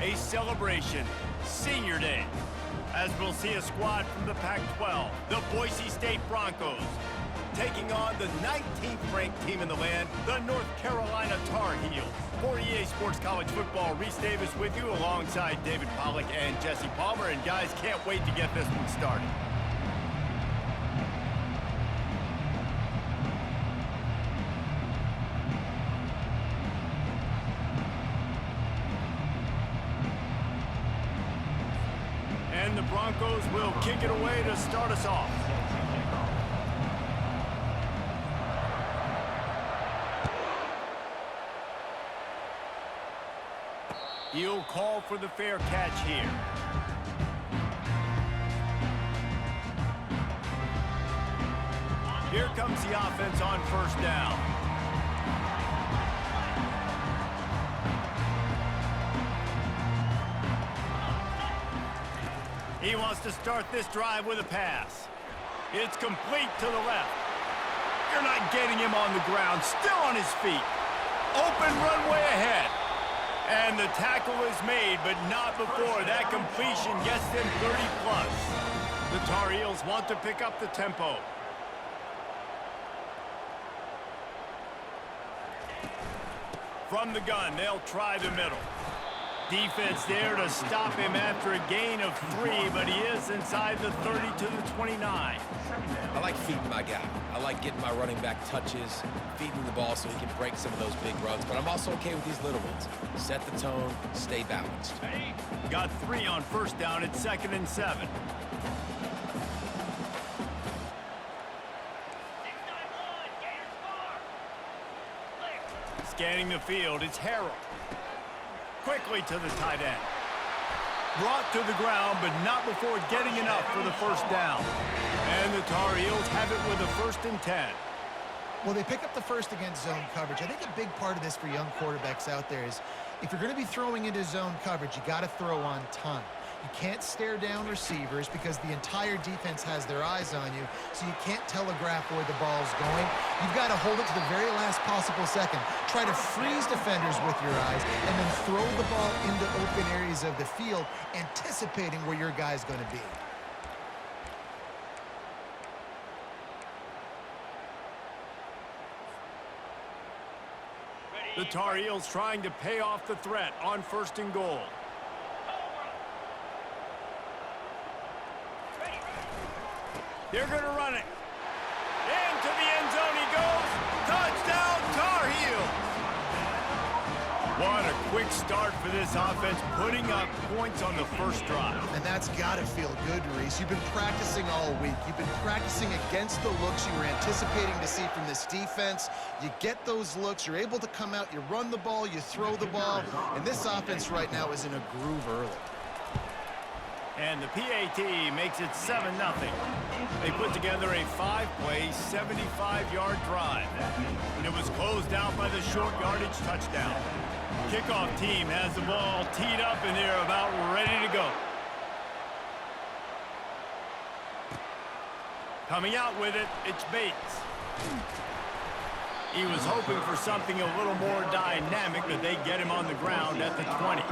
a celebration, Senior Day, as we'll see a squad from the Pac-12, the Boise State Broncos, taking on the 19th ranked team in the land, the North Carolina Tar Heels. For EA Sports College Football, Reese Davis with you alongside David Pollack and Jesse Palmer. And guys, can't wait to get this one started. And the Broncos will kick it away to start us off. He'll call for the fair catch here. Here comes the offense on first down. He wants to start this drive with a pass. It's complete to the left. You're not getting him on the ground, still on his feet. Open runway ahead. And the tackle is made, but not before that completion gets them 30+. The Tar Heels want to pick up the tempo. From the gun, they'll try the middle. Defense there to stop him after a gain of 3, but he is inside the 30 to the 29. I like feeding my guy. I like getting my running back touches, feeding the ball so he can break some of those big runs, but I'm also okay with these little ones. Set the tone, stay balanced. Got 3 on first down at 2nd and 7. Scanning the field, it's Harrell. Quickly to the tight end. Brought to the ground, but not before getting enough for the first down. And the Tar Heels have it with a 1st and 10. Well, they pick up the first against zone coverage. I think a big part of this for young quarterbacks out there is if you're going to be throwing into zone coverage, you got to throw on time. You can't stare down receivers because the entire defense has their eyes on you, so you can't telegraph where the ball's going. You've got to hold it to the very last possible second. Try to freeze defenders with your eyes and then throw the ball into open areas of the field, anticipating where your guy's going to be. The Tar Heels trying to pay off the threat on 1st and goal. They're going to run it. Into the end zone he goes. Touchdown, Tar Heels. What a quick start for this offense, putting up points on the first drive. And that's got to feel good, Reese. You've been practicing all week. You've been practicing against the looks you were anticipating to see from this defense. You get those looks, you're able to come out, you run the ball, you throw the ball, and this offense right now is in a groove early. And the PAT makes it 7-0. They put together a 5-play, 75-yard drive. And it was closed out by the short yardage touchdown. Kickoff team has the ball teed up and they're about ready to go. Coming out with it, it's Bates. He was hoping for something a little more dynamic, but they get him on the ground at the 20.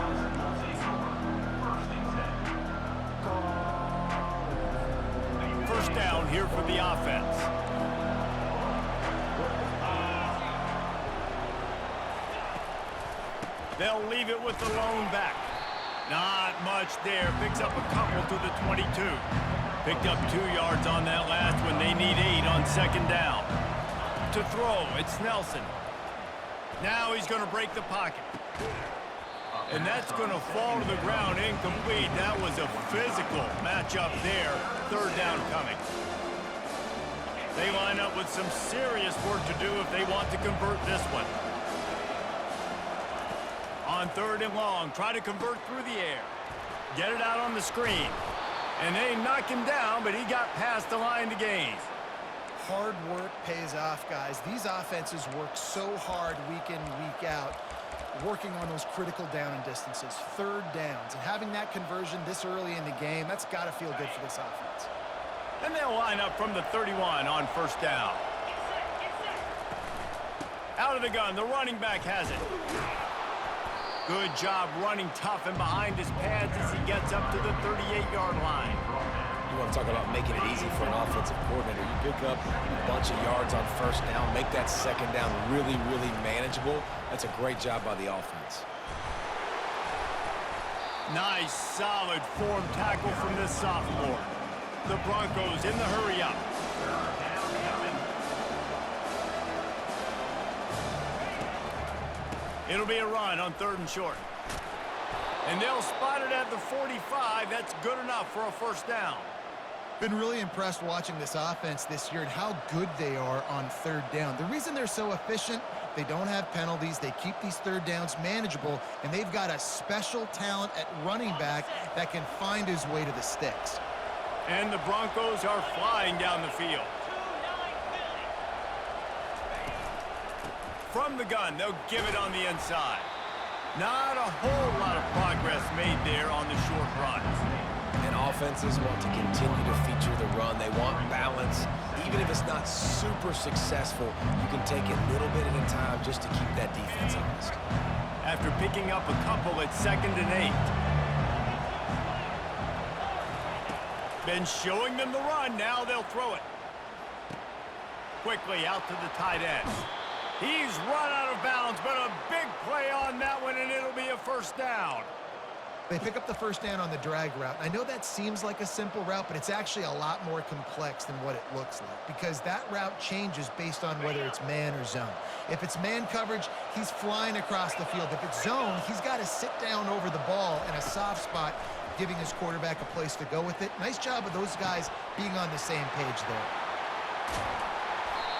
First down here for the offense. They'll leave it with the lone back. Not much there. Picks up a couple to the 22. Picked up 2 yards on that last one. They need 8 on 2nd down. To throw, it's Nelson. Now he's going to break the pocket. And that's going to fall to the ground incomplete. That was a physical matchup there. 3rd down coming. They line up with some serious work to do if they want to convert this one. On 3rd and long, try to convert through the air. Get it out on the screen. And they knock him down, but he got past the line to gain. Hard work pays off, guys. These offenses work so hard week in, week out, working on those critical down and distances, 3rd downs. And having that conversion this early in the game, that's got to feel good for this offense. And they'll line up from the 31 on 1st down. Out of the gun, the running back has it. Good job running tough and behind his pads as he gets up to the 38-yard line. You want to talk about making it easy for an offensive coordinator. You pick up a bunch of yards on first down, make that second down really, really manageable. That's a great job by the offense. Nice, solid form tackle from this sophomore. The Broncos in the hurry-up. It'll be a run on 3rd and short. And they'll spot it at the 45. That's good enough for a first down. Been really impressed watching this offense this year and how good they are on 3rd down. The reason they're so efficient, they don't have penalties, they keep these 3rd downs manageable, and they've got a special talent at running back that can find his way to the sticks. And the Broncos are flying down the field. From the gun, they'll give it on the inside. Not a whole lot of progress made there on the short runs. And offenses want to continue to feature the run. They want balance. Even if it's not super successful, you can take it little bit at a time just to keep that defense honest. After picking up a couple at 2nd and 8. Been showing them the run. Now they'll throw it. Quickly out to the tight end. He's run out of bounds, but a big play on that one, and it'll be a first down. They pick up the first down on the drag route. I know that seems like a simple route, but it's actually a lot more complex than what it looks like because that route changes based on whether it's man or zone. If it's man coverage, he's flying across the field. If it's zone, he's got to sit down over the ball in a soft spot, giving his quarterback a place to go with it. Nice job of those guys being on the same page there.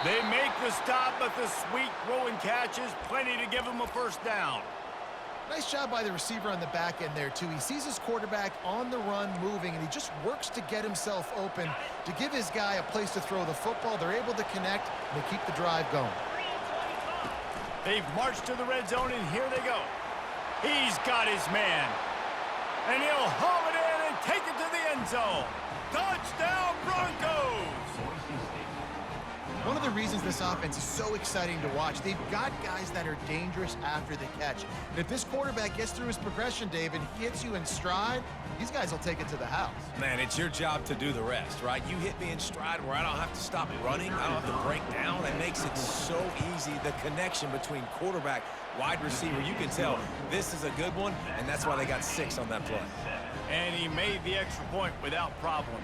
They make the stop, but the sweet throw and catch is plenty to give him a first down. Nice job by the receiver on the back end there, too. He sees his quarterback on the run moving, and he just works to get himself open to give his guy a place to throw the football. They're able to connect, and they keep the drive going. They've marched to the red zone, and here they go. He's got his man. And he'll haul it in and take it to the end zone. Touchdown, Broncos! One of the reasons this offense is so exciting to watch, they've got guys that are dangerous after the catch. And if this quarterback gets through his progression, David, he hits you in stride, these guys will take it to the house. Man, it's your job to do the rest, right? You hit me in stride where I don't have to stop running. I don't have to break down. It makes it so easy. The connection between quarterback, wide receiver, you can tell this is a good one, and that's why they got 6 on that play. And he made the extra point without problem.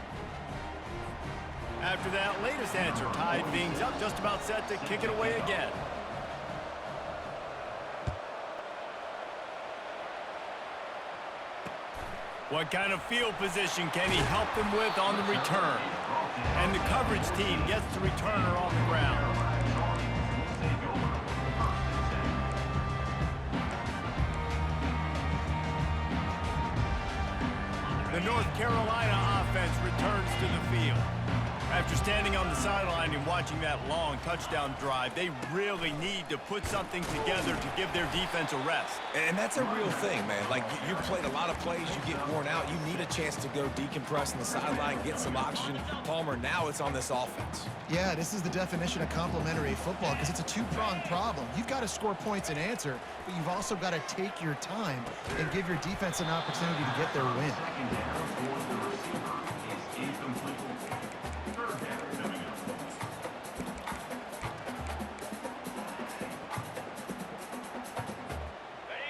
After that latest answer tied things up, just about set to kick it away again. What kind of field position can he help them with on the return? And the coverage team gets the returner on the ground. The North Carolina offense returns to the field. After standing on the sideline and watching that long touchdown drive, they really need to put something together to give their defense a rest. And that's a real thing, man. Like, you played a lot of plays, you get worn out, you need a chance to go decompress on the sideline, get some oxygen. Palmer, now it's on this offense. Yeah, this is the definition of complementary football because it's a two-pronged problem. You've got to score points and answer, but you've also got to take your time and give your defense an opportunity to get their win.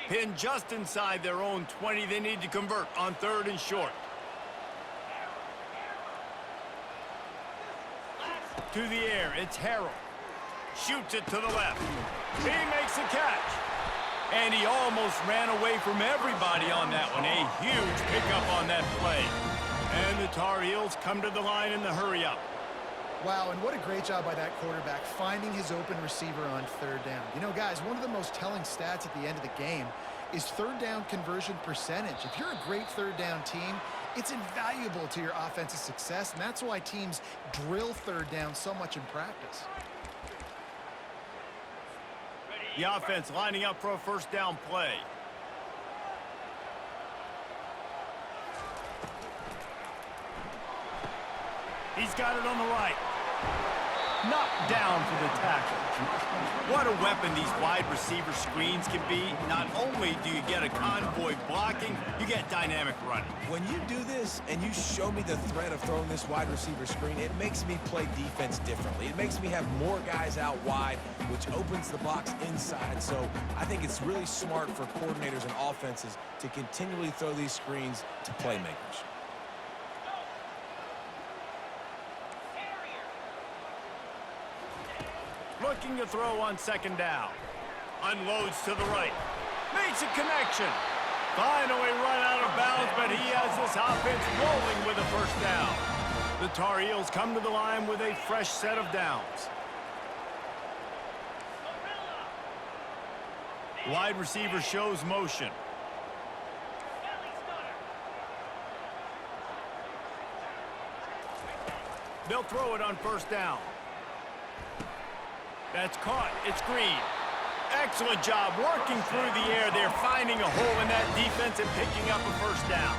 Pinned just inside their own 20, they need to convert on 3rd and short. To the air, it's Harrell. Shoots it to the left. He makes a catch. And he almost ran away from everybody on that one. A huge pickup on that play. And the Tar Heels come to the line in the hurry-up. Wow, and what a great job by that quarterback finding his open receiver on 3rd down. You know, guys, one of the most telling stats at the end of the game is 3rd down conversion percentage. If you're a great 3rd down team, it's invaluable to your offensive success, and that's why teams drill 3rd down so much in practice. The offense lining up for a first down play. He's got it on the right. knocked down for the tackle. What a weapon these wide receiver screens can be. Not only do you get a convoy blocking, you get dynamic running. When you do this and you show me the threat of throwing this wide receiver screen, it makes me play defense differently. It makes me have more guys out wide, which opens the box inside. So I think it's really smart for coordinators and offenses to continually throw these screens to playmakers. Looking to throw on second down. Unloads to the right. Makes a connection. Finally run out of bounds, but he has this offense rolling with a first down. The Tar Heels come to the line with a fresh set of downs. Wide receiver shows motion. They'll throw it on first down. That's caught. It's Green. Excellent job working through the air. They're finding a hole in that defense and picking up a first down.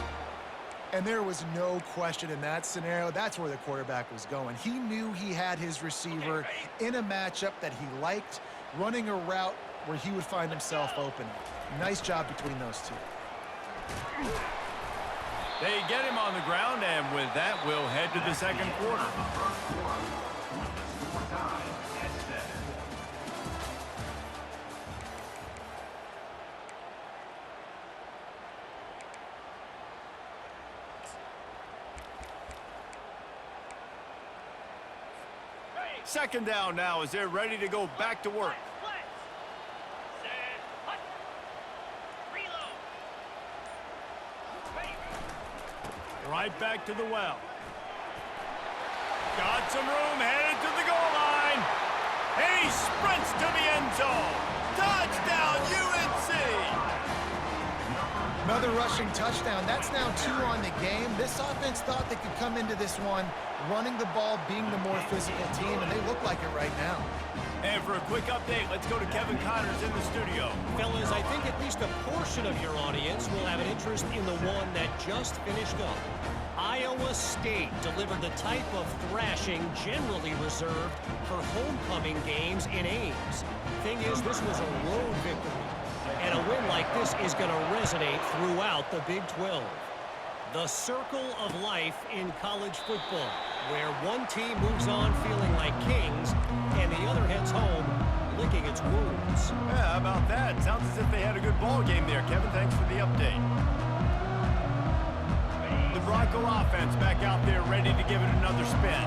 And there was no question in that scenario. That's where the quarterback was going. He knew he had his receiver in a matchup that he liked, running a route where he would find himself open. Nice job between those two. They get him on the ground, and with that, we'll head to the second quarter. Second down now as they're ready to go back to work. Right back to the well. Got some room, headed to the goal line. And he sprints to the end zone. Touchdown, UNC! Another rushing touchdown. That's now 2 on the game. This offense thought they could come into this one running the ball, being the more physical team, and they look like it right now. And for a quick update, let's go to Kevin Connors in the studio. Fellas, I think at least a portion of your audience will have an interest in the one that just finished up. Iowa State delivered the type of thrashing generally reserved for homecoming games in Ames. Thing is, this was a road victory, and a win like this is going to resonate throughout the Big 12. The circle of life in college football, where one team moves on feeling like kings and the other heads home licking its wounds. Yeah, how about that? Sounds as if they had a good ball game there. Kevin, thanks for the update. The Bronco offense back out there ready to give it another spin.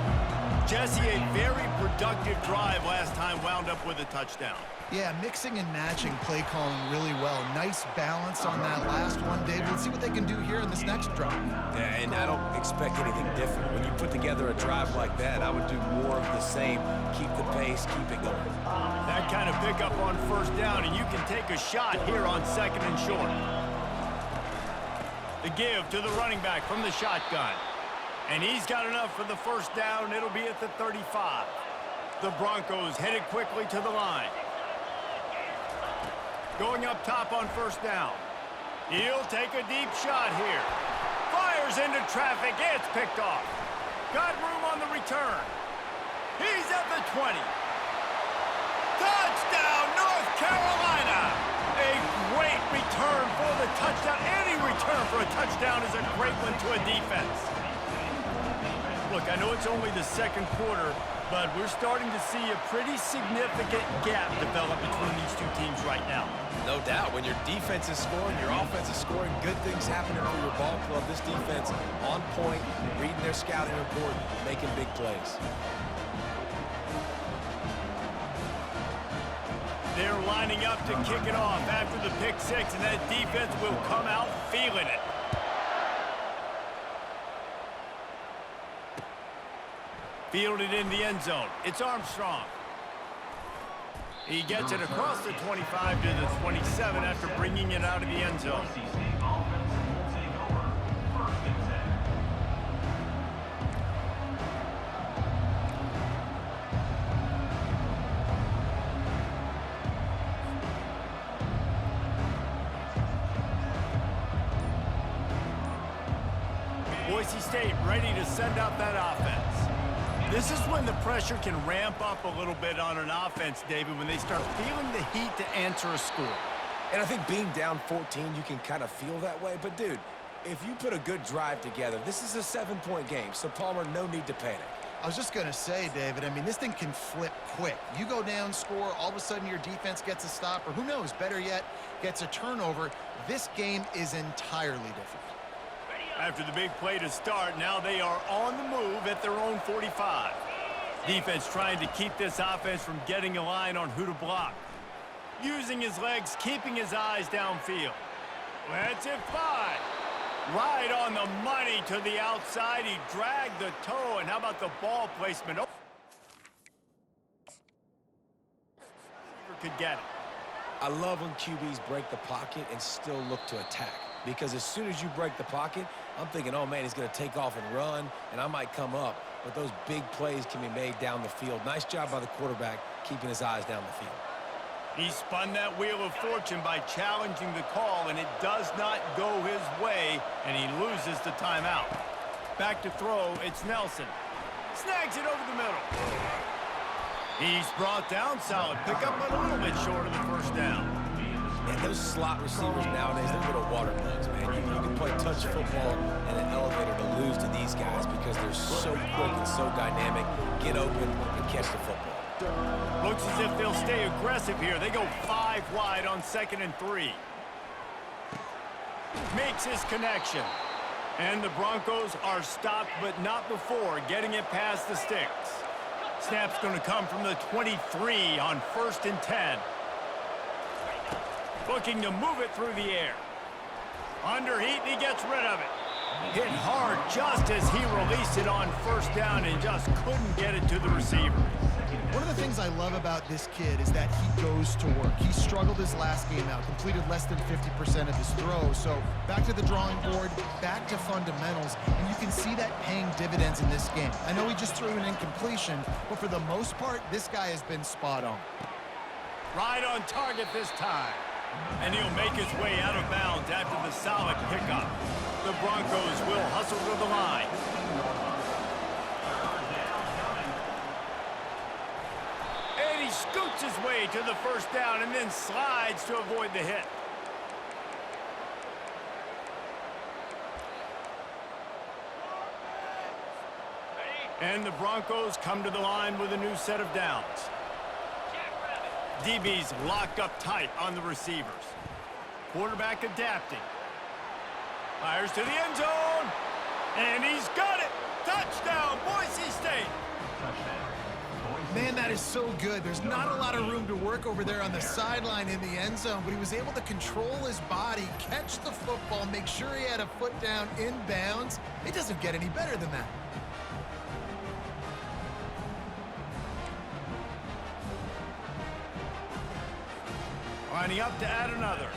Jesse, a very productive drive last time, wound up with a touchdown. Yeah, mixing and matching play calling really well. Nice balance on that last one, David. Let's see what they can do here in this next drive. Yeah, and I don't expect anything different. When you put together a drive like that, I would do more of the same. Keep the pace, keep it going. That kind of pickup on first down, and you can take a shot here on second and short. The give to the running back from the shotgun. And he's got enough for the first down. It'll be at the 35. The Broncos headed quickly to the line. Going up top on first down. He'll take a deep shot here. Fires into traffic. It's picked off. Got room on the return. He's at the 20. Touchdown, North Carolina! A great return for the touchdown. Any return for a touchdown is a great one to a defense. Look, I know it's only the second quarter, but we're starting to see a pretty significant gap develop between these two teams right now. No doubt. When your defense is scoring, your offense is scoring, good things happening for your ball club. This defense on point, reading their scouting report, making big plays. They're lining up to kick it off after the pick six, and that defense will come out feeling it. Fielded in the end zone. It's Armstrong. He gets it across the 25 to the 27 after bringing it out of the end zone. Boise State ready to send out that offense. This is when the pressure can ramp up a little bit on an offense, David, when they start feeling the heat to answer a score. And I think being down 14, you can kind of feel that way. But, dude, if you put a good drive together, this is a 7-point game. So, Palmer, no need to panic. I was just going to say, David, I mean, this thing can flip quick. You go down, score, all of a sudden your defense gets a stop, or who knows, better yet, gets a turnover. This game is entirely different. After the big play to start, now they are on the move at their own 45. Defense trying to keep this offense from getting a line on who to block. Using his legs, keeping his eyes downfield. Lets it fly. Right on the money to the outside. He dragged the toe, and how about the ball placement? Oh. Could get it. I love when QBs break the pocket and still look to attack. Because as soon as you break the pocket, I'm thinking, oh, man, he's going to take off and run, and I might come up. But those big plays can be made down the field. Nice job by the quarterback keeping his eyes down the field. He spun that wheel of fortune by challenging the call, and it does not go his way, and he loses the timeout. Back to throw, it's Nelson. Snags it over the middle. He's brought down solid. Pick up a little bit short of the first down. And those slot receivers nowadays, they're little water bugs, man. You can play touch football in an elevator to lose to these guys because they're so quick and so dynamic. Get open and catch the football. Looks as if they'll stay aggressive here. They go 5 wide on 2nd and 3. Makes his connection. And the Broncos are stopped, but not before getting it past the sticks. Snap's going to come from the 23 on 1st and 10. Looking to move it through the air. Under heat, and he gets rid of it. Hit hard just as he released it on 1st down and just couldn't get it to the receiver. One of the things I love about this kid is that he goes to work. He struggled his last game out, completed less than 50% of his throws. So back to the drawing board, back to fundamentals, and you can see that paying dividends in this game. I know he just threw an incompletion, but for the most part, this guy has been spot on. Right on target this time. And he'll make his way out of bounds after the solid pickup. The Broncos will hustle to the line. And he scoots his way to the 1st down and then slides to avoid the hit. And the Broncos come to the line with a new set of downs. DB's locked up tight on the receivers. Quarterback adapting. Fires to the end zone. And he's got it. Touchdown, Boise State. Man, that is so good. There's not a lot of room to work over there on the sideline in the end zone, but he was able to control his body, catch the football, make sure he had a foot down in bounds. It doesn't get any better than that. Lining up to add another.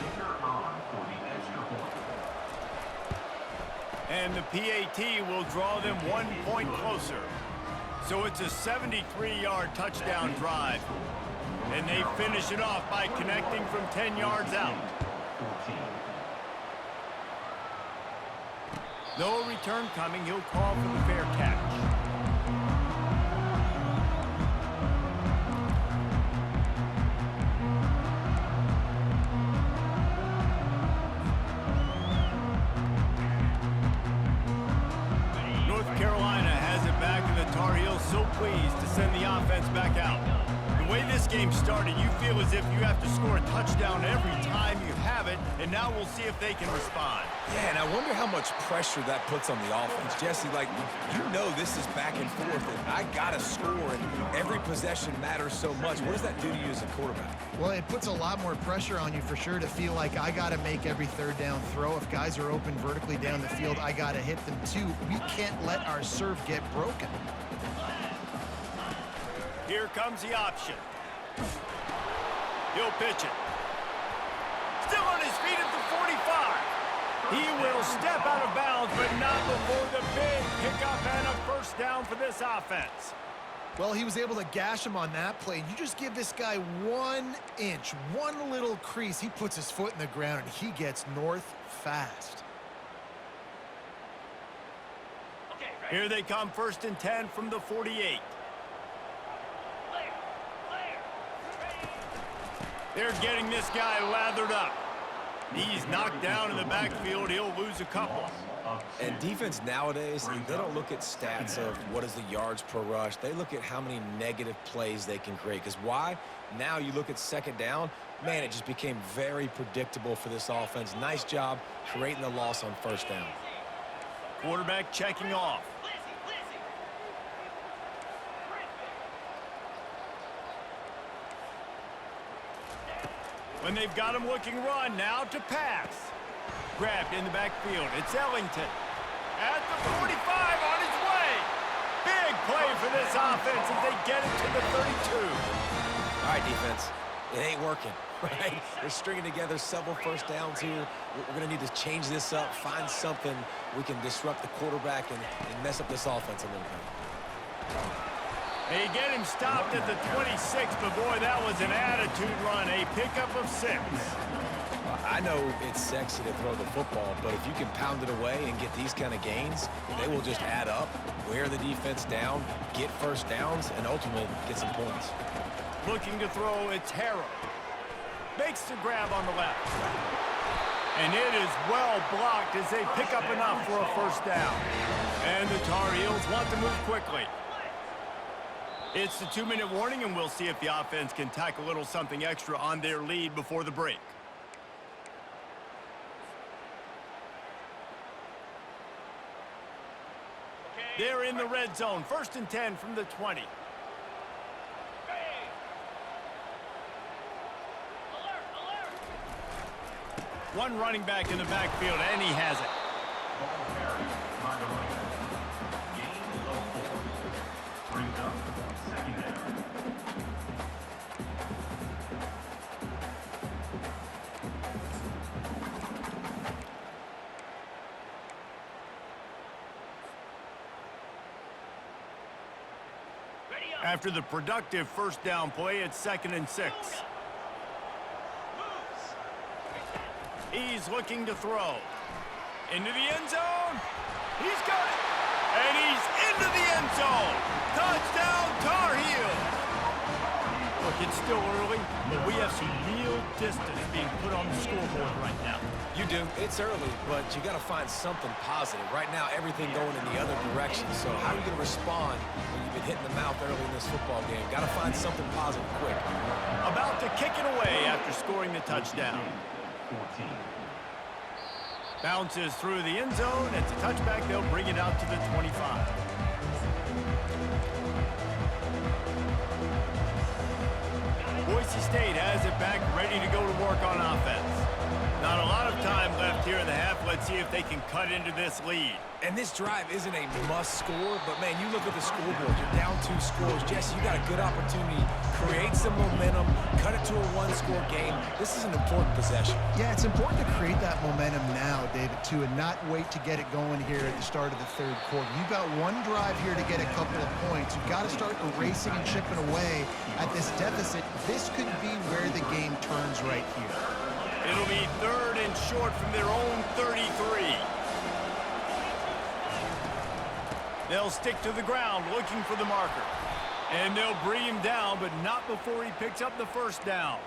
And the PAT will draw them 1 point closer. So it's a 73-yard touchdown drive. And they finish it off by connecting from 10 yards out. No return coming. He'll call for the fair catch. So pleased to send the offense back out. The way this game started, you feel as if you have to score a touchdown every time you have it, and now we'll see if they can respond. Yeah, and I wonder how much pressure that puts on the offense. Jesse, like, you know this is back and forth, and I got to score, and every possession matters so much. What does that do to you as a quarterback? Well, it puts a lot more pressure on you for sure to feel like I got to make every 3rd down throw. If guys are open vertically down the field, I got to hit them too. We can't let our serve get broken. Here comes the option. He'll pitch it. Still on his feet at the 45. He will step out of bounds, but not before the big pickup and a 1st down for this offense. Well, he was able to gash him on that play. You just give this guy 1 inch, one little crease. He puts his foot in the ground, and he gets north fast. Here they come, 1st and 10 from the 48. They're getting this guy lathered up. He's knocked down in the backfield. He'll lose a couple. And defense nowadays, they don't look at stats of what is the yards per rush. They look at how many negative plays they can create. Because why? Now you look at 2nd down, man, it just became very predictable for this offense. Nice job creating the loss on 1st down. Quarterback checking off. When they've got him looking run, now to pass. Grabbed in the backfield. It's Ellington. At the 45 on his way. Big play for this offense as they get it to the 32. All right, defense. It ain't working, right? They're stringing together several 1st downs here. We're going to need to change this up, find something we can disrupt the quarterback and mess up this offense a little bit. They get him stopped at the 26, but boy, that was an attitude run. A pickup of 6. I know it's sexy to throw the football, but if you can pound it away and get these kind of gains, they will just add up, wear the defense down, get 1st downs, and ultimately get some points. Looking to throw, it's Harrell. Makes the grab on the left. And it is well blocked as they pick up enough for a 1st down. And the Tar Heels want to move quickly. It's the 2-minute warning, and we'll see if the offense can tack a little something extra on their lead before the break. They're in the red zone. 1st and 10 from the 20. One running back in the backfield, and he has it. After the productive 1st down play, it's 2nd and 6. He's looking to throw. Into the end zone. He's got it. And he's into the end zone. Touchdown, Tar Heels. Look, it's still early, but we have some real distance being put on the scoreboard right now. You do. It's early, but you got to find something positive. Right now, everything going in the other direction. So how are you going to respond when you've been hitting the mouth early in this football game? Got to find something positive quick. About to kick it away after scoring the touchdown. Bounces through the end zone. It's a touchback. They'll bring it out to the 25. Boise State has it back, ready to go to work on offense. Not a lot of time left here in the half. Let's see if they can cut into this lead. And this drive isn't a must score, but man, you look at the scoreboard, you're down 2 scores. Jesse, you got a good opportunity. Create some momentum, cut it to a 1-score game. This is an important possession. Yeah, it's important to create that momentum now, David, too, and not wait to get it going here at the start of the 3rd quarter. You've got one drive here to get a couple of points. You've got to start erasing and chipping away at this deficit. This could be where the game turns right here. It'll be 3rd and short from their own 33. They'll stick to the ground looking for the marker. And they'll bring him down, but not before he picks up the 1st down.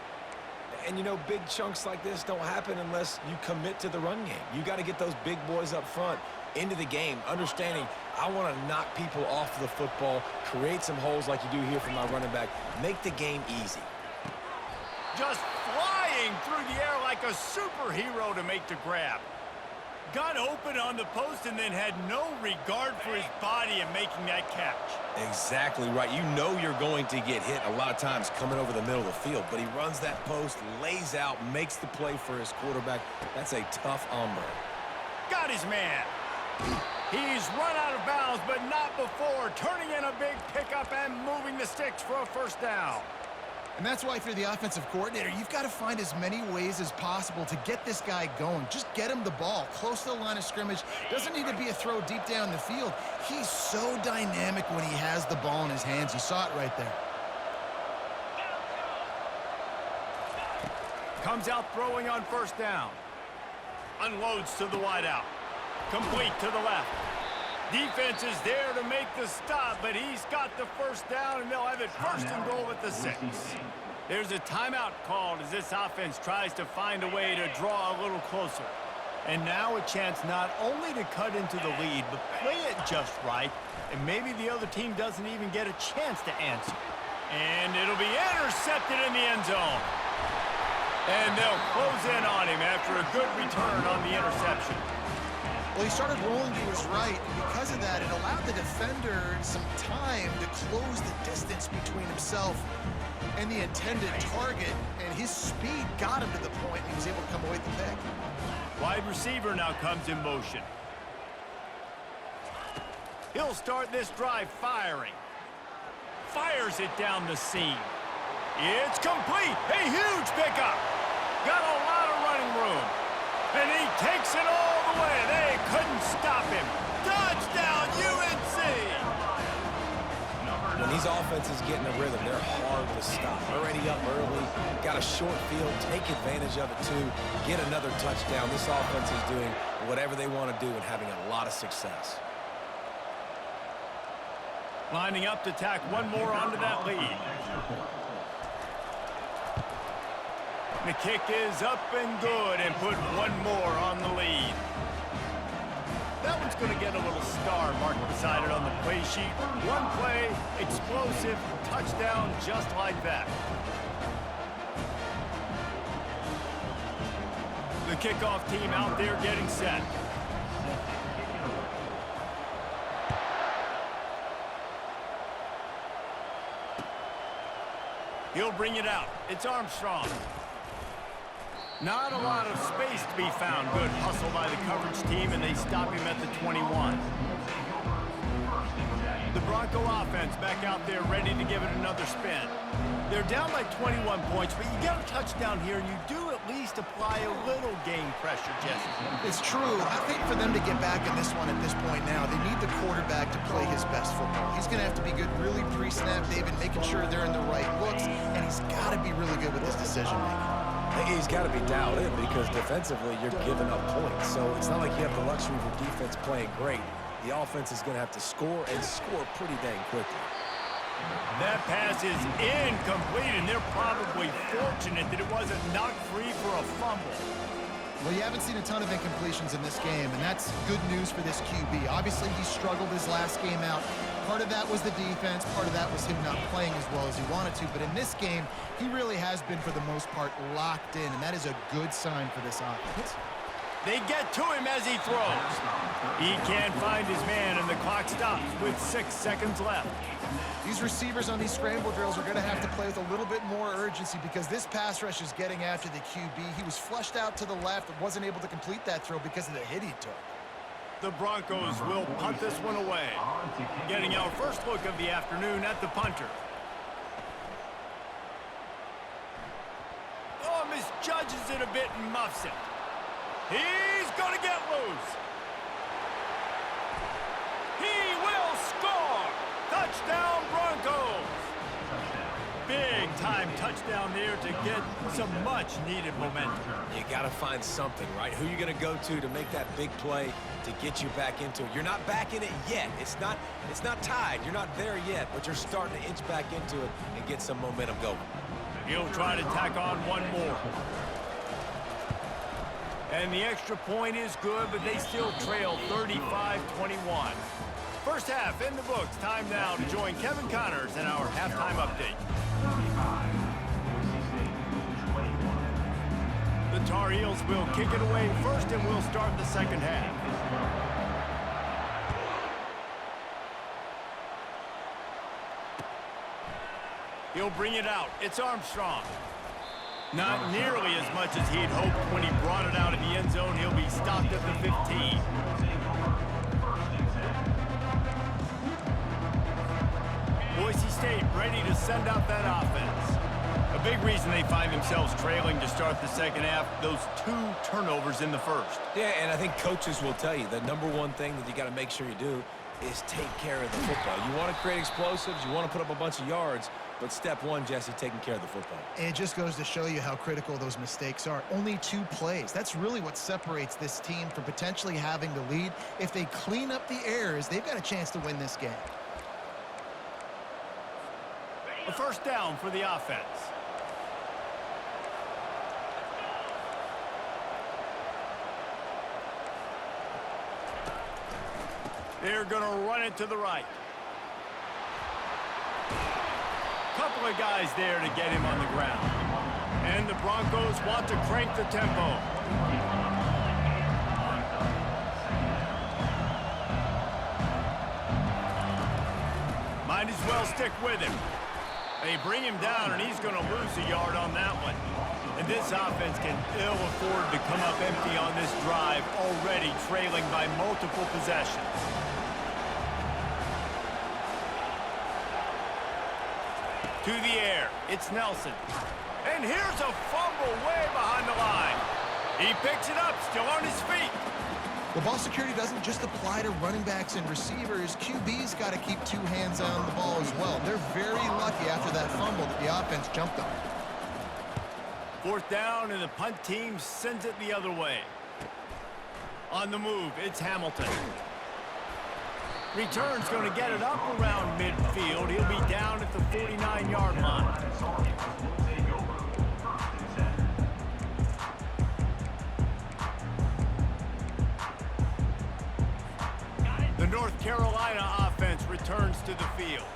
And, you know, big chunks like this don't happen unless you commit to the run game. You got to get those big boys up front into the game, understanding I want to knock people off the football, create some holes like you do here from my running back, make the game easy. Just flying through the air like a superhero to make the grab. Got open on the post and then had no regard for his body in making that catch. Exactly right. You know you're going to get hit a lot of times coming over the middle of the field, but he runs that post, lays out, makes the play for his quarterback. That's a tough hombre. Got his man. He's run out of bounds, but not before turning in a big pickup and moving the sticks for a 1st down. And that's why if you're the offensive coordinator, you've got to find as many ways as possible to get this guy going. Just get him the ball close to the line of scrimmage. Doesn't need to be a throw deep down the field. He's so dynamic when he has the ball in his hands. You saw it right there. Comes out throwing on 1st down. Unloads to the wideout. Complete to the left. Defense is there to make the stop, but he's got the first down, and they'll have it first and goal at the 6. There's a timeout called as this offense tries to find a way to draw a little closer. And now a chance not only to cut into the lead, but play it just right, and maybe the other team doesn't even get a chance to answer. And it'll be intercepted in the end zone. And they'll close in on him after a good return on the interception. Well, he started rolling to his right, and because of that, it allowed the defender some time to close the distance between himself and the intended target, and his speed got him to the point he was able to come away with the pick. Wide receiver now comes in motion. He'll start this drive firing. Fires it down the seam. It's complete. A huge pickup. Got a lot of running room. And he takes it all the way. They couldn't stop him. Touchdown, UNC! When these offenses get in a rhythm, they're hard to stop. Already up early, got a short field, take advantage of it too, get another touchdown. This offense is doing whatever they want to do and having a lot of success. Lining up to tack one more onto that lead. The kick is up and good and put one more on the lead. That one's going to get a little star marked beside it on the play sheet. One play, explosive, touchdown just like that. The kickoff team out there getting set. He'll bring it out. It's Armstrong. Not a lot of space to be found. Good hustle by the coverage team, and they stop him at the 21. The Bronco offense back out there ready to give it another spin. They're down by 21 points, but you get a touchdown here, and you do at least apply a little game pressure, Jesse. It's true. I think for them to get back in this one at this point now, they need the quarterback to play his best football. He's going to have to be good really pre-snap, David, making sure they're in the right looks, and he's got to be really good with his decision-making. He's got to be dialed in because defensively you're giving up points. So it's not like you have the luxury of your defense playing great. The offense is going to have to score and score pretty dang quickly. That pass is incomplete, and they're probably fortunate that it wasn't knocked free for a fumble. Well, you haven't seen a ton of incompletions in this game, and that's good news for this QB. Obviously, he struggled his last game out. Part of that was the defense. Part of that was him not playing as well as he wanted to. But in this game, he really has been, for the most part, locked in, and that is a good sign for this offense. They get to him as he throws. He can't find his man, and the clock stops with 6 seconds left. These receivers on these scramble drills are going to have to play with a little bit more urgency because this pass rush is getting after the QB. He was flushed out to the left and wasn't able to complete that throw because of the hit he took. The Broncos will punt this one away. Getting our first look of the afternoon at the punter. Oh, misjudges it a bit and muffs it. He's going to get loose. He will score. Touchdown, Broncos. Big-time touchdown there to get some much-needed momentum. You got to find something, right? Who you going to go to make that big play to get you back into it? You're not back in it yet. It's not tied. You're not there yet, but you're starting to inch back into it and get some momentum going. He'll try to tack on one more. And the extra point is good, but they still trail 35-21. First half in the books. Time now to join Kevin Connors in our halftime update. The Tar Heels will kick it away first, and we'll start the second half. He'll bring it out. It's Armstrong. Not nearly as much as he'd hoped when he brought it out of the end zone. He'll be stopped at the 15. Boise State ready to send out that offense. A big reason they find themselves trailing to start the second half, those 2 turnovers in the first. Yeah, and I think coaches will tell you the number one thing that you got to make sure you do is take care of the football. You want to create explosives, you want to put up a bunch of yards, But step one, Jesse, taking care of the football. And it just goes to show you how critical those mistakes are. Only 2 plays. That's really what separates this team from potentially having the lead. If they clean up the errors, they've got a chance to win this game. A first down for the offense. They're going to run it to the right. Couple of guys there to get him on the ground. And the Broncos want to crank the tempo. Might as well stick with him. They bring him down, and he's going to lose a yard on that one. And this offense can ill afford to come up empty on this drive, already trailing by multiple possessions. To the air, it's Nelson. And here's a fumble way behind the line. He picks it up, still on his feet. The ball security doesn't just apply to running backs and receivers. QB's got to keep 2 hands on the ball as well. They're very lucky after that fumble that the offense jumped on. 4th down, and the punt team sends it the other way. On the move, it's Hamilton. Return's going to get it up around midfield. He'll be down at the 49-yard line. The North Carolina offense returns to the field.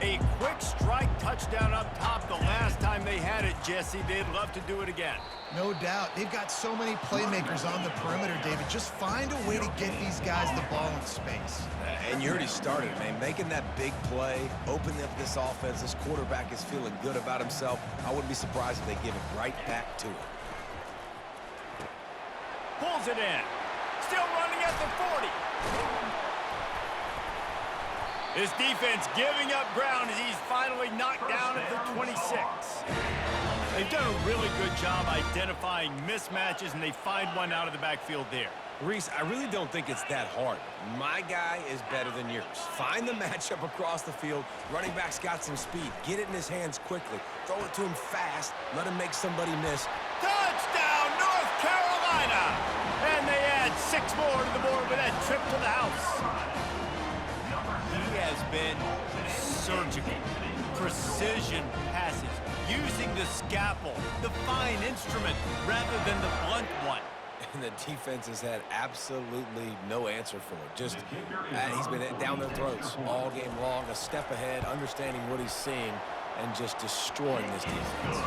A quick strike touchdown up top the last time they had it, Jesse. They'd love to do it again. No doubt. They've got so many playmakers on the perimeter, David. Just find a way to get these guys the ball in space. And you already started, man. Making that big play, opening up this offense. This quarterback is feeling good about himself. I wouldn't be surprised if they give it right back to him. Pulls it in. Still running at the 40. This defense giving up ground as he's finally knocked down at the 26. They've done a really good job identifying mismatches, and they find one out of the backfield there. Reese, I really don't think it's that hard. My guy is better than yours. Find the matchup across the field. Running back's got some speed. Get it in his hands quickly. Throw it to him fast. Let him make somebody miss. Touchdown, North Carolina! And they add 6 more to the board with that trip to the house. He has been surgical. Precision passes. Using the scalpel, the fine instrument, rather than the blunt one. And the defense has had absolutely no answer for it. Just, he's been down their throats all game long, a step ahead, understanding what he's seeing, and just destroying this defense.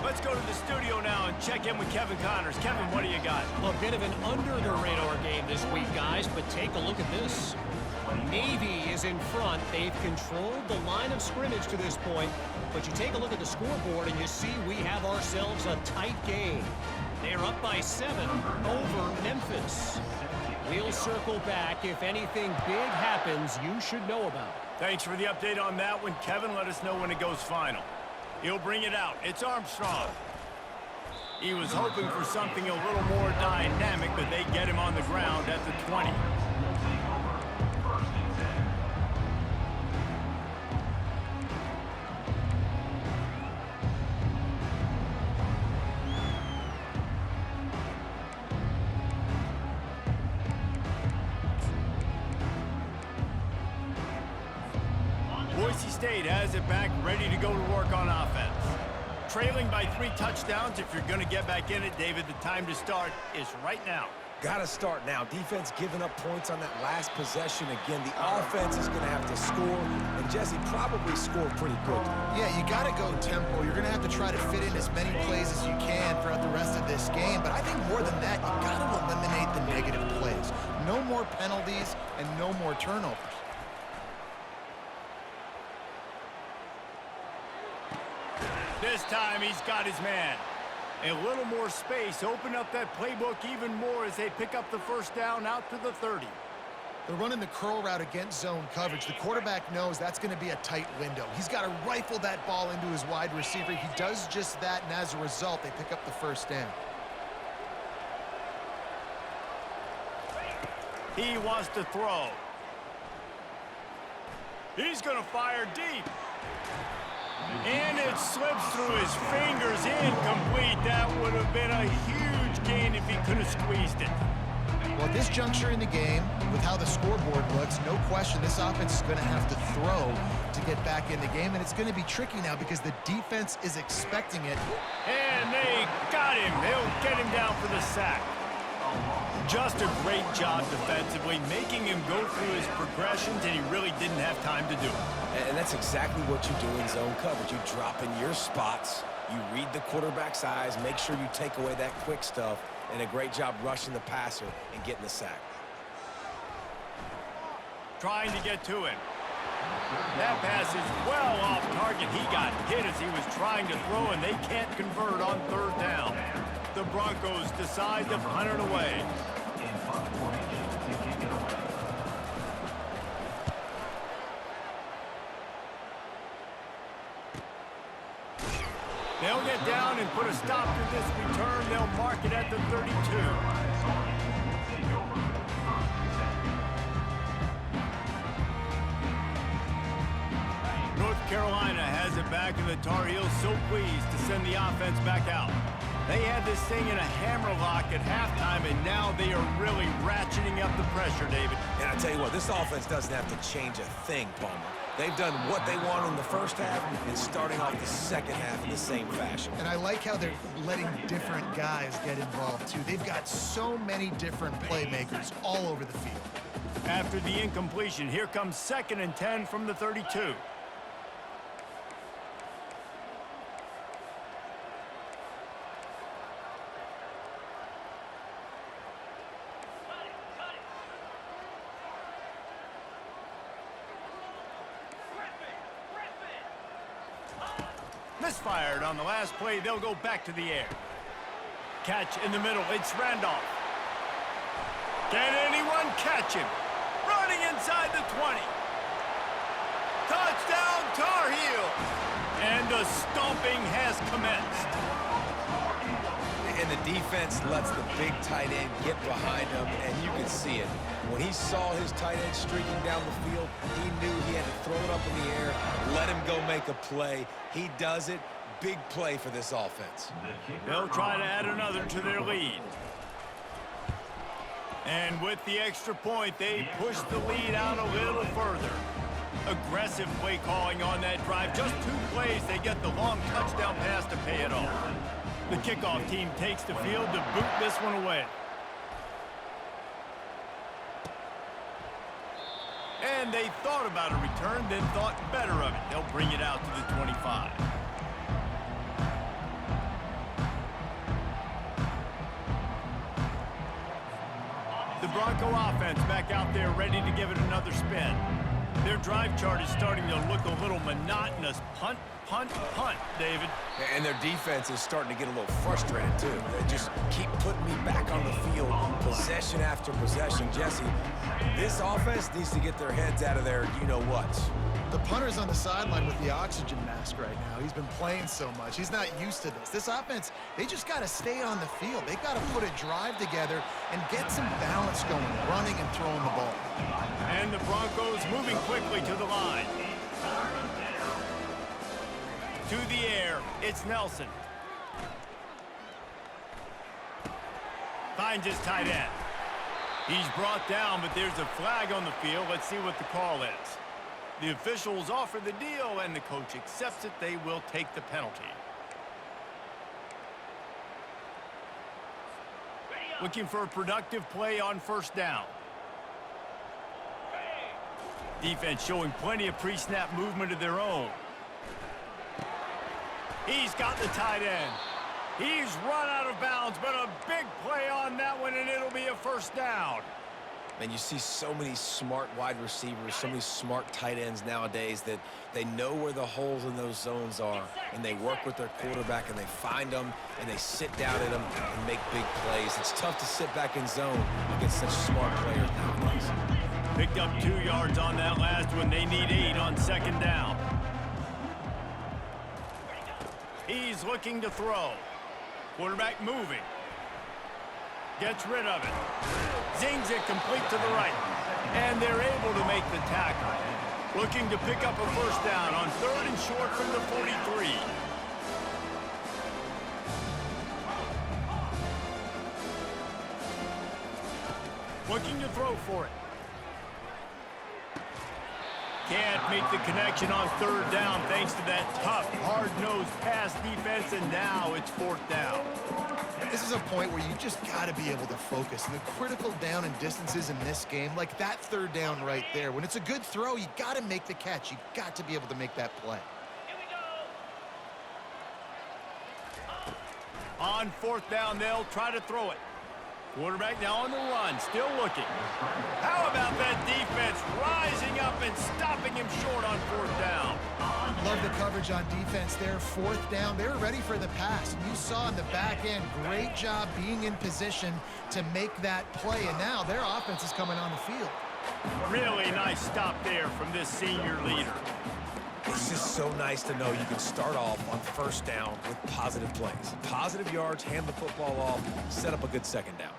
Let's go to the studio now and check in with Kevin Connors. Kevin, what do you got? A bit of an under-the-radar game this week, guys, but take a look at this. Navy is in front. They've controlled the line of scrimmage to this point, but you take a look at the scoreboard and you see we have ourselves a tight game. They're up by 7 over Memphis. We'll circle back. If anything big happens, you should know about. Thanks for the update on that one, Kevin. Let us know when it goes final. He'll bring it out. It's Armstrong. He was hoping for something a little more dynamic, but they get him on the ground at the 20. Boise State has it back, ready to go to work on offense. Trailing by 3 touchdowns. If you're going to get back in it, David, the time to start is right now. Got to start now. Defense giving up points on that last possession. Again, the offense is going to have to score, and Jesse probably scored pretty quickly. Yeah, you got to go tempo. You're going to have to try to fit in as many plays as you can throughout the rest of this game, but I think more than that, you got to eliminate the negative plays. No more penalties and no more turnovers. This time he's got his man. A little more space. Open up that playbook even more as they pick up the first down out to the 30. They're running the curl route against zone coverage. The quarterback knows that's going to be a tight window. He's got to rifle that ball into his wide receiver. He does just that, and as a result, they pick up the first down. He wants to throw. He's going to fire deep. And it slips through his fingers, incomplete. That would have been a huge gain if he could have squeezed it. Well, at this juncture in the game, with how the scoreboard looks, no question this offense is going to have to throw to get back in the game, and it's going to be tricky now because the defense is expecting it. And they got him. They'll get him down for the sack. Just a great job defensively, making him go through his progressions, and he really didn't have time to do it. And that's exactly what you do in zone coverage. You drop in your spots, you read the quarterback's eyes, make sure you take away that quick stuff, and a great job rushing the passer and getting the sack. Trying to get to him. That pass is well off target. He got hit as he was trying to throw, and they can't convert on third down. The Broncos decide to punt it away. They'll get down and put a stop to this return. They'll mark it at the 32. North Carolina has it back, and the Tar Heels so pleased to send the offense back out. They had this thing in a hammerlock at halftime, and now they are really ratcheting up the pressure, David. And I tell you what, this offense doesn't have to change a thing, Palmer. They've done what they want in the first half and starting off the second half in the same fashion. And I like how they're letting different guys get involved, too. They've got so many different playmakers all over the field. After the incompletion, here comes 2nd and 10 from the 32. Misfired on the last play. They'll go back to the air. Catch in the middle. It's Randolph. Can anyone catch him? Running inside the 20. Touchdown, Tar Heels. And the stomping has commenced. And the defense lets the big tight end get behind him, and you can see it. When he saw his tight end streaking down the field, he knew he had to throw it up in the air, let him go make a play. He does it. Big play for this offense. They'll try to add another to their lead. And with the extra point, they push the lead out a little further. Aggressive play calling on that drive. Just 2 plays, they get the long touchdown pass to pay it off. The kickoff team takes the field to boot this one away. And they thought about a return, then thought better of it. They'll bring it out to the 25. The Bronco offense back out there ready to give it another spin. Their drive chart is starting to look a little monotonous. Punt, punt, punt, David. And their defense is starting to get a little frustrated, too. They just keep putting me back on the field, possession after possession. Jesse, this offense needs to get their heads out of their you-know-whats. The punter's on the sideline with the oxygen mask right now. He's been playing so much. He's not used to this. This offense, they just got to stay on the field. They've got to put a drive together and get some balance going, running and throwing the ball. And the Broncos moving quickly to the line. To the air, it's Nelson. Finds his tight end. He's brought down, but there's a flag on the field. Let's see what the call is. The officials offer the deal, and the coach accepts it. They will take the penalty. Looking for a productive play on first down. Defense showing plenty of pre-snap movement of their own. He's got the tight end. He's run out of bounds, but a big play on that one, and it'll be a first down. And you see so many smart wide receivers, so many smart tight ends nowadays that they know where the holes in those zones are, and they work with their quarterback, and they find them, and they sit down at them and make big plays. It's tough to sit back in zone against such smart players nowadays. Picked up 2 yards on that last one. They need 8 on second down. He's looking to throw. Quarterback moving. Gets rid of it. Zings it complete to the right. And they're able to make the tackle. Looking to pick up a first down on 3rd and short from the 43. Looking to throw for it. Can't make the connection on 3rd down thanks to that tough, hard-nosed pass defense, and now it's 4th down. This is a point where you just got to be able to focus. And the critical down and distances in this game, like that 3rd down right there, when it's a good throw, you got to make the catch. You got to be able to make that play. On 4th down, they'll try to throw it. Quarterback now on the run, still looking. How about that defense rising up and stopping him short on 4th down? Love the coverage on defense there. 4th down, they were ready for the pass. And you saw in the back end, great job being in position to make that play. And now their offense is coming on the field. Really nice stop there from this senior leader. It's just so nice to know you can start off on 1st down with positive plays. Positive yards, hand the football off, set up a good 2nd down.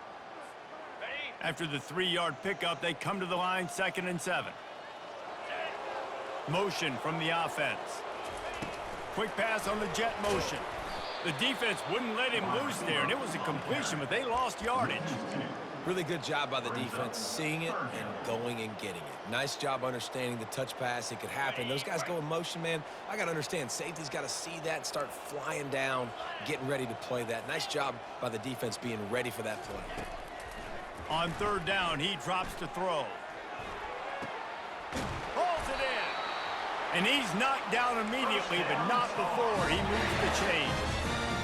After the 3-yard pickup, they come to the line, 2nd and 7. Motion from the offense. Quick pass on the jet motion. The defense wouldn't let him loose there, and it was a completion, but they lost yardage. Really good job by the defense, seeing it and going and getting it. Nice job understanding the touch pass. It could happen. Those guys go in motion, man. I got to understand, safety's got to see that and start flying down, getting ready to play that. Nice job by the defense being ready for that play. On 3rd down, he drops to throw. Pulls it in. And he's knocked down immediately, but not before he moves the chains.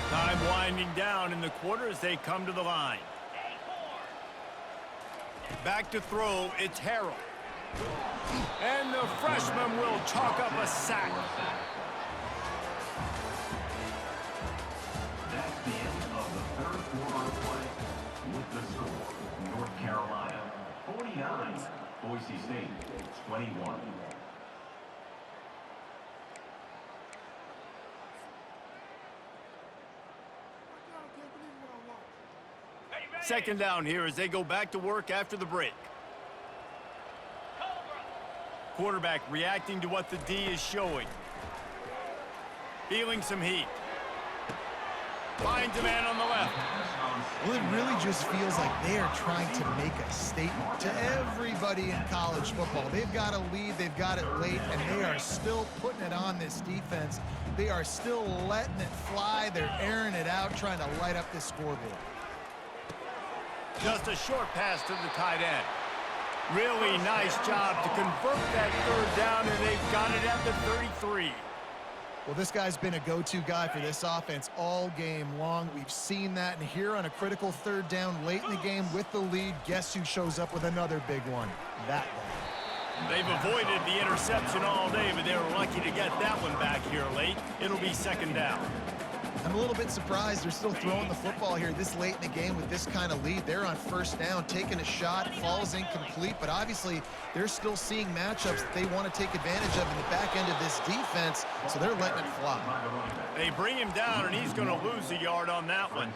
Time winding down in the quarter as they come to the line. Back to throw, it's Harrell. And the freshman will chalk up a sack. That's the end of the 3rd quarter of play. With the score, North Carolina 49, Boise State 21. Second down here as they go back to work after the break. Quarterback reacting to what the D is showing. Feeling some heat. Finds a man on the left. Well, it really just feels like they are trying to make a statement to everybody in college football. They've got a lead, they've got it late, and they are still putting it on this defense. They are still letting it fly. They're airing it out, trying to light up this scoreboard. Just a short pass to the tight end. Really nice job to convert that 3rd down, and they've got it at the 33. Well, this guy's been a go-to guy for this offense all game long. We've seen that, and here on a critical 3rd down late in the game with the lead, guess who shows up with another big one? That one. They've avoided the interception all day, but they were lucky to get that one back here late. It'll be 2nd down. I'm a little bit surprised they're still throwing the football here this late in the game with this kind of lead. They're on 1st down, taking a shot, falls incomplete, but obviously they're still seeing matchups that they want to take advantage of in the back end of this defense, so they're letting it fly. They bring him down, and he's going to lose a yard on that one.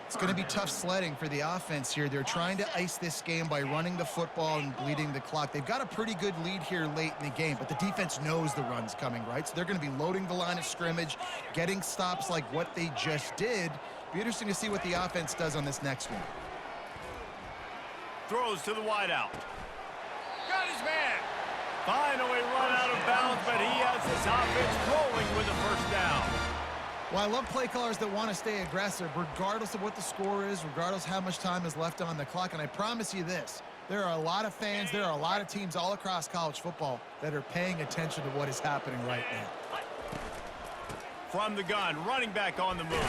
It's going to be tough sledding for the offense here. They're trying to ice this game by running the football and bleeding the clock. They've got a pretty good lead here late in the game, but the defense knows the run's coming, right? So they're going to be loading the line of scrimmage, getting stops like what they just did. Be interesting to see what the offense does on this next one. Throws to the wideout. Got his man. Finally run out of bounds, but he has this offense rolling with a 1st down. Well, I love play callers that want to stay aggressive, regardless of what the score is, regardless how much time is left on the clock. And I promise you this, there are a lot of fans, there are a lot of teams all across college football that are paying attention to what is happening right now. From the gun, running back on the move.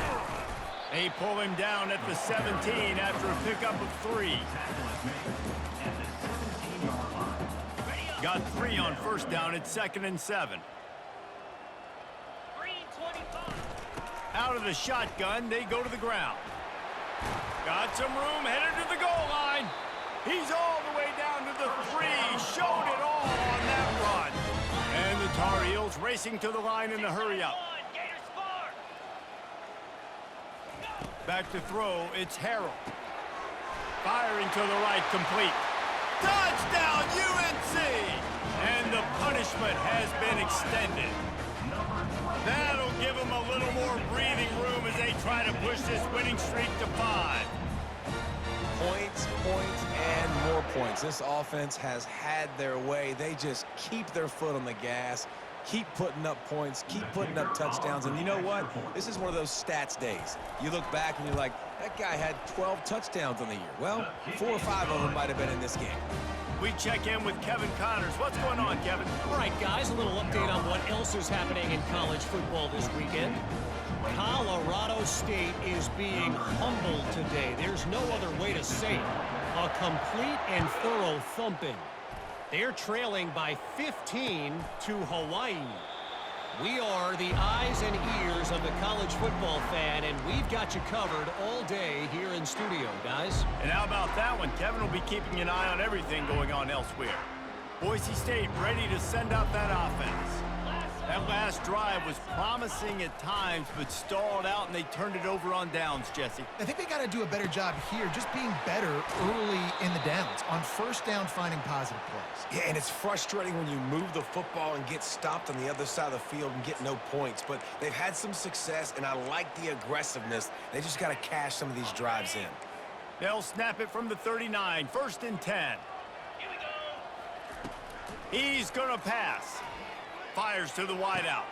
They pull him down at the 17 after a pickup of 3. Got 3 on 1st down at 2nd and 7. Out of the shotgun, they go to the ground. Got some room, headed to the goal line. He's all the way down to the 3. Showed it all on that run. And the Tar Heels racing to the line in the hurry-up. Back to throw, it's Harrell. Firing to the right, complete. Touchdown, UNC! And the punishment punishment has been extended. That'll give them a little more breathing room as they try to push this winning streak to 5. Points, and more points. This offense has had their way. They just keep their foot on the gas, keep putting up points, keep putting up touchdowns. And you know what? This is one of those stats days. You look back and you're like, that guy had 12 touchdowns on the year. Well, 4 or 5 of them might have been in this game. We check in with Kevin Connors. What's going on, Kevin? All right, guys, a little update on what else is happening in college football this weekend. Colorado State is being humbled today. There's no other way to say it. A complete and thorough thumping. They're trailing by 15 to Hawaii. We are the eyes and ears of the college football fan, and we've got you covered all day here in studio, guys. And how about that one? Kevin will be keeping an eye on everything going on elsewhere. Boise State ready to send out that offense. That last drive was promising at times, but stalled out, and they turned it over on downs, Jesse. I think they got to do a better job here, just being better early in the downs, on first down finding positive plays. Yeah, and it's frustrating when you move the football and get stopped on the other side of the field and get no points. But they've had some success, and I like the aggressiveness. They just got to cash some of these drives in. They'll snap it from the 39, 1st and 10. He's going to pass. Fires to the wideout.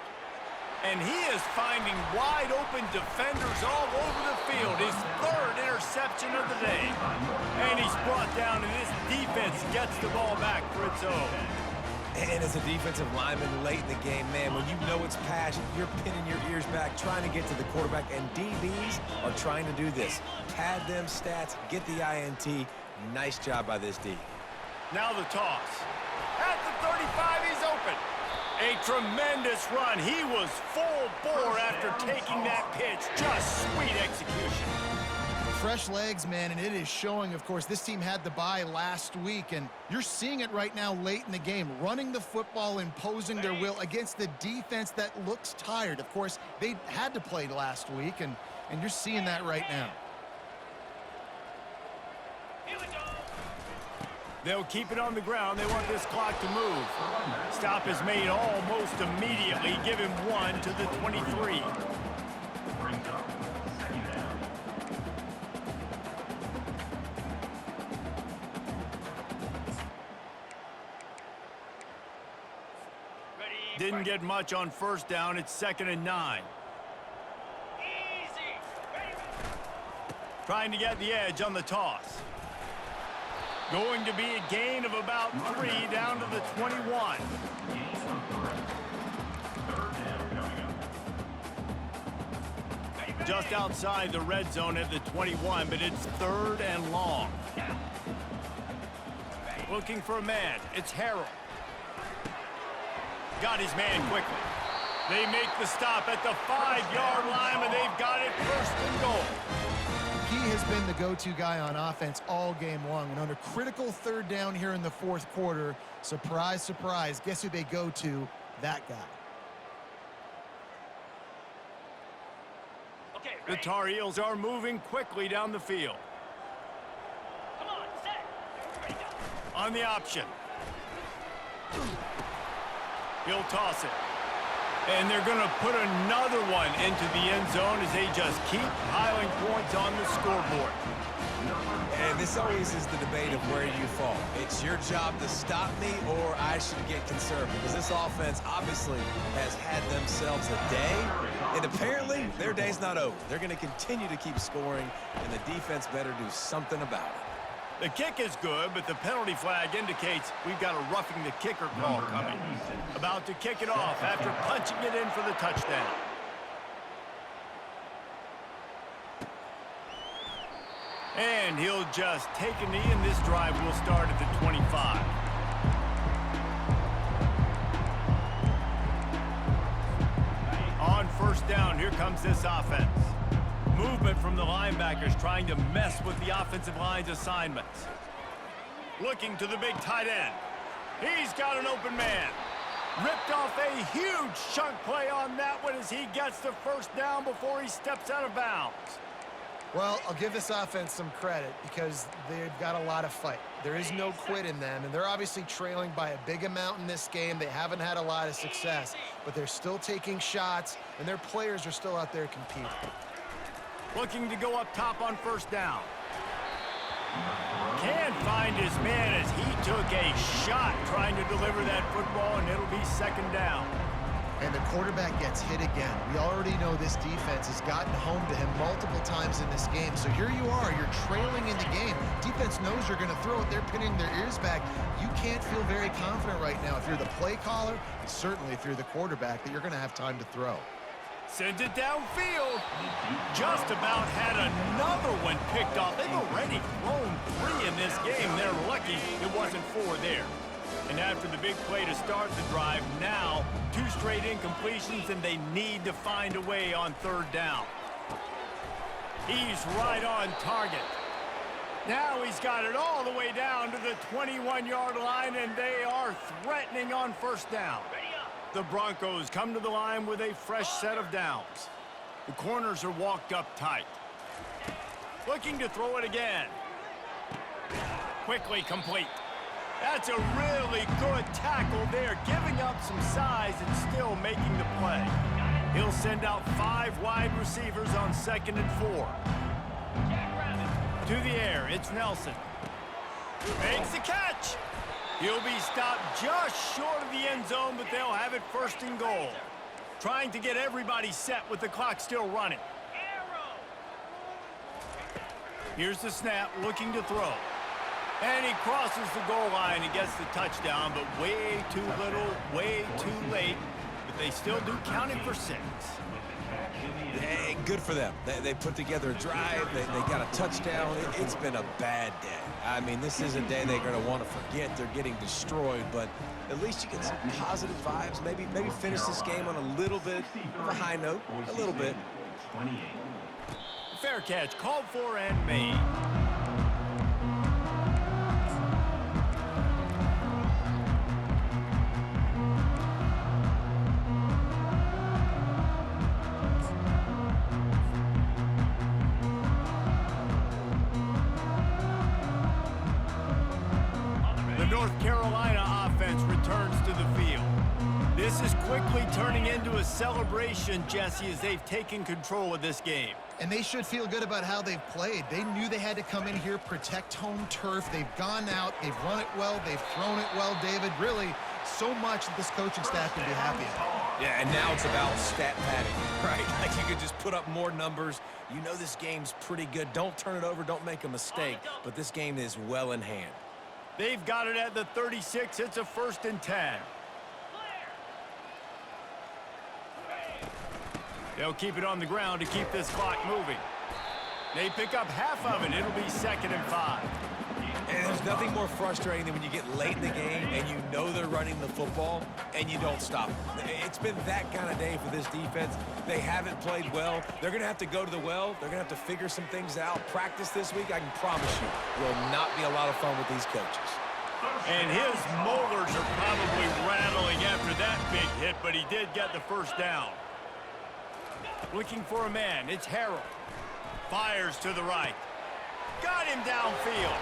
And he is finding wide-open defenders all over the field. His 3rd interception of the day. And he's brought down, and this defense gets the ball back for its own. And as a defensive lineman late in the game, man, when you know it's passion, you're pinning your ears back, trying to get to the quarterback, and DBs are trying to do this. Pad them stats, get the INT. Nice job by this D. Now the toss. At the 35, he's open. A tremendous run. He was full bore after taking that pitch. Just sweet execution. Fresh legs, man, and it is showing, of course. This team had the bye last week, and you're seeing it right now late in the game. Running the football, imposing their will against the defense that looks tired. Of course, they had to play last week, and you're seeing that right now. They'll keep it on the ground. They want this clock to move. Stop is made almost immediately. Give him 1 to the 23. Brings up 2nd down. Didn't get much on 1st down. It's 2nd and 9. Trying to get the edge on the toss. Going to be a gain of about 3 down to the 21. Just outside the red zone at the 21, but it's 3rd and long. Looking for a man. It's Harrell. Got his man quickly. They make the stop at the 5-yard line, and they've got it 1st and goal. He has been the go-to guy on offense all game long. And under critical 3rd down here in the 4th quarter, surprise, surprise, guess who they go to? That guy. Okay, the Tar Heels are moving quickly down the field. Come on, set. On the option. He'll toss it. And they're going to put another one into the end zone as they just keep piling points on the scoreboard. And this always is the debate of where you fall. It's your job to stop me, or I should get conservative. Because this offense obviously has had themselves a day. And apparently, their day's not over. They're going to continue to keep scoring, and the defense better do something about it. The kick is good, but the penalty flag indicates we've got a roughing the kicker call coming. About to kick it off after punching it in for the touchdown. And he'll just take a knee, and this drive will start at the 25. On 1st down, here comes this offense. Movement from the linebackers trying to mess with the offensive line's assignments. Looking to the big tight end. He's got an open man. Ripped off a huge chunk play on that one as he gets the 1st down before he steps out of bounds. Well, I'll give this offense some credit because they've got a lot of fight. There is no quit in them, and they're obviously trailing by a big amount in this game. They haven't had a lot of success, but they're still taking shots, and their players are still out there competing. Looking to go up top on first down. Can't find his man as he took a shot trying to deliver that football, and it'll be second down. And the quarterback gets hit again. We already know this defense has gotten home to him multiple times in this game. So here you are, you're trailing in the game. Defense knows you're going to throw it. They're pinning their ears back. You can't feel very confident right now if you're the play caller, and certainly if you're the quarterback, that you're going to have time to throw. Sends it downfield. Just about had another one picked off. They've already thrown 3 in this game. They're lucky it wasn't 4 there. And after the big play to start the drive, now 2 straight incompletions, and they need to find a way on third down. He's right on target. Now he's got it all the way down to the 21-yard line, and they are threatening on first down. The Broncos come to the line with a fresh set of downs. The corners are walked up tight. Looking to throw it again. Quickly complete. That's a really good tackle there, giving up some size and still making the play. He'll send out 5 wide receivers on 2nd and 4. To the air, it's Nelson. Makes the catch. He'll be stopped just short of the end zone, but they'll have it 1st and goal. Trying to get everybody set with the clock still running. Here's the snap, looking to throw. And he crosses the goal line and gets the touchdown, but way too little, way too late. But they still do count him for 6. Hey, good for them. They put together a drive. They got a touchdown. It's been a bad day. I mean, this is a day they're going to want to forget. They're getting destroyed, but at least you get some positive vibes. Maybe finish this game on a little bit of a high note, a little bit. Fair catch, called for and made. North Carolina offense returns to the field. This is quickly turning into a celebration, Jesse, as they've taken control of this game. And they should feel good about how they've played. They knew they had to come in here, protect home turf. They've gone out, they've run it well, they've thrown it well, David. Really, so much that this coaching staff can be happy about. Yeah, and now it's about stat padding, right? Like you could just put up more numbers. You know this game's pretty good. Don't turn it over, don't make a mistake. But this game is well in hand. They've got it at the 36. It's a 1st and 10. They'll keep it on the ground to keep this clock moving. They pick up half of it. It'll be 2nd and 5. And there's nothing more frustrating than when you get late in the game and you know they're running the football and you don't stop them. It's been that kind of day for this defense. They haven't played well. They're going to have to go to the well. They're going to have to figure some things out. Practice this week, I can promise you, will not be a lot of fun with these coaches. And his molars are probably rattling after that big hit, but he did get the 1st down. Looking for a man. It's Harrell. Fires to the right. Got him downfield.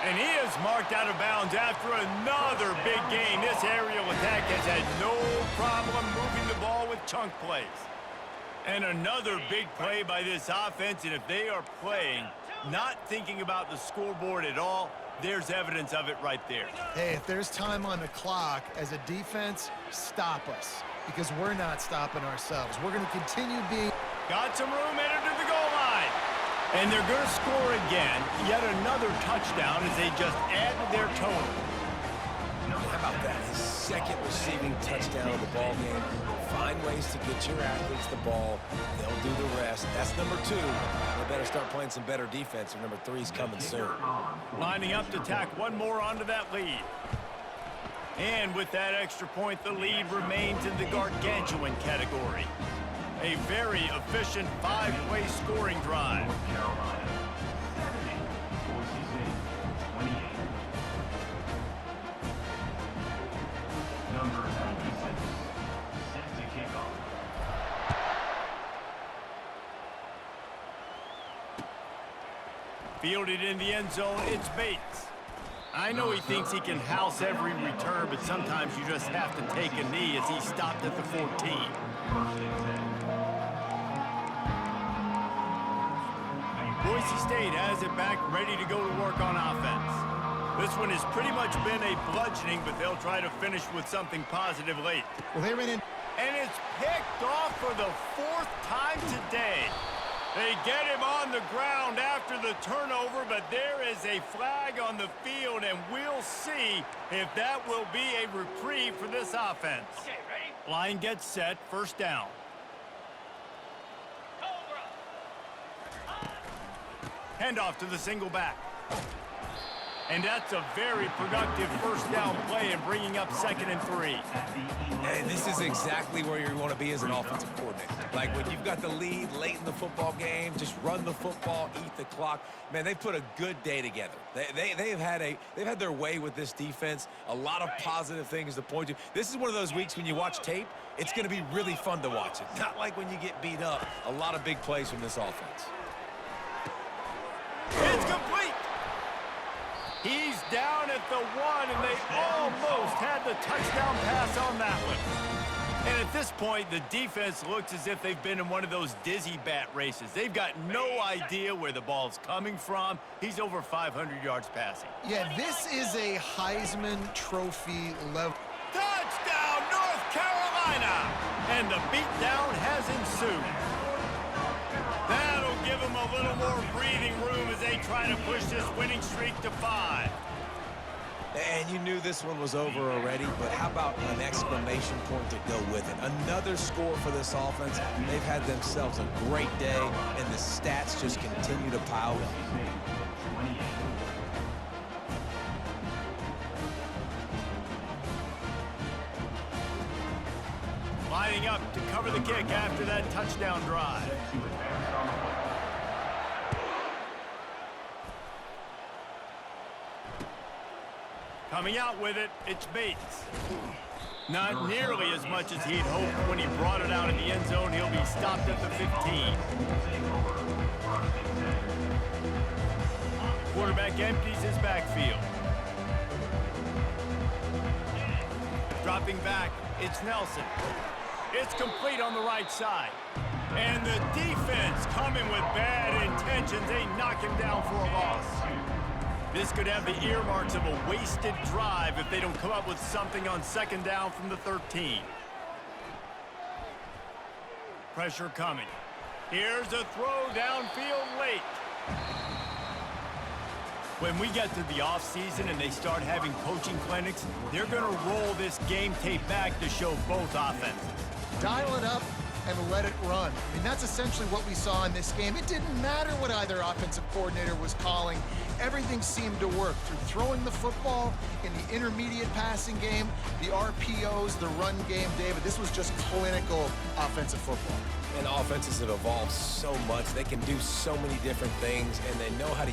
And he is marked out of bounds after another big gain. This aerial attack has had no problem moving the ball with chunk plays. And another big play by this offense, and if they are playing, not thinking about the scoreboard at all, there's evidence of it right there. Hey, if there's time on the clock, as a defense, stop us. Because we're not stopping ourselves. We're going to continue being... Got some room, entered to the goal line. And they're going to score again. Yet another touchdown as they just add to their total. How about that? His 2nd receiving touchdown of the ball game. Find ways to get your athletes the ball. They'll do the rest. That's number 2. They better start playing some better defense, or number 3's coming soon. Lining up to tack one more onto that lead. And with that extra point, the lead remains in the gargantuan category. A very efficient 5-play scoring drive. North Carolina 70, Boise State 28. Number 96, set to kick off. Fielded in the end zone, it's Bates. I know he thinks he can house every return, but sometimes you just have to take a knee as he stopped at the 14. Boise State has it back, ready to go to work on offense. This one has pretty much been a bludgeoning, but they'll try to finish with something positive late. Well, they ran in. And it's picked off for the 4th time today. They get him on the ground after the turnover, but there is a flag on the field, and we'll see if that will be a reprieve for this offense. Okay, ready? Line gets set, first down. Handoff to the single back. And that's a very productive first down play and bringing up 2nd and 3. And this is exactly where you want to be as an offensive coordinator. Like when you've got the lead late in the football game, just run the football, eat the clock. Man, they've put a good day together. They've had their way with this defense. A lot of positive things to point to. This is one of those weeks when you watch tape, it's going to be really fun to watch it. Not like when you get beat up. A lot of big plays from this offense. It's complete. He's down at the 1, and they almost had the touchdown pass on that one. And at this point, the defense looks as if they've been in one of those dizzy bat races. They've got no idea where the ball's coming from. He's over 500 yards passing. Yeah, this is a Heisman Trophy level. Touchdown, North Carolina! And the beatdown has ensued. That'll give them a little more breathing room as they try to push this winning streak to 5. And you knew this one was over already, but how about an exclamation point to go with it? Another score for this offense. They've had themselves a great day, and the stats just continue to pile up. Lining up to cover the kick after that touchdown drive. Coming out with it, it's Bates. Not nearly as much as he'd hoped when he brought it out in the end zone. He'll be stopped at the 15. Quarterback empties his backfield. Dropping back, it's Nelson. It's complete on the right side. And the defense coming with bad intentions. They knock him down for a loss. This could have the earmarks of a wasted drive if they don't come up with something on 2nd down from the 13. Pressure coming. Here's a throw downfield late. When we get to the offseason and they start having coaching clinics, they're going to roll this game tape back to show both offenses. Dial it up and let it run. I mean, that's essentially what we saw in this game. It didn't matter what either offensive coordinator was calling. Everything seemed to work through throwing the football, in the intermediate passing game, the RPOs, the run game. David, this was just clinical offensive football. And offenses have evolved so much. They can do so many different things, and they know how to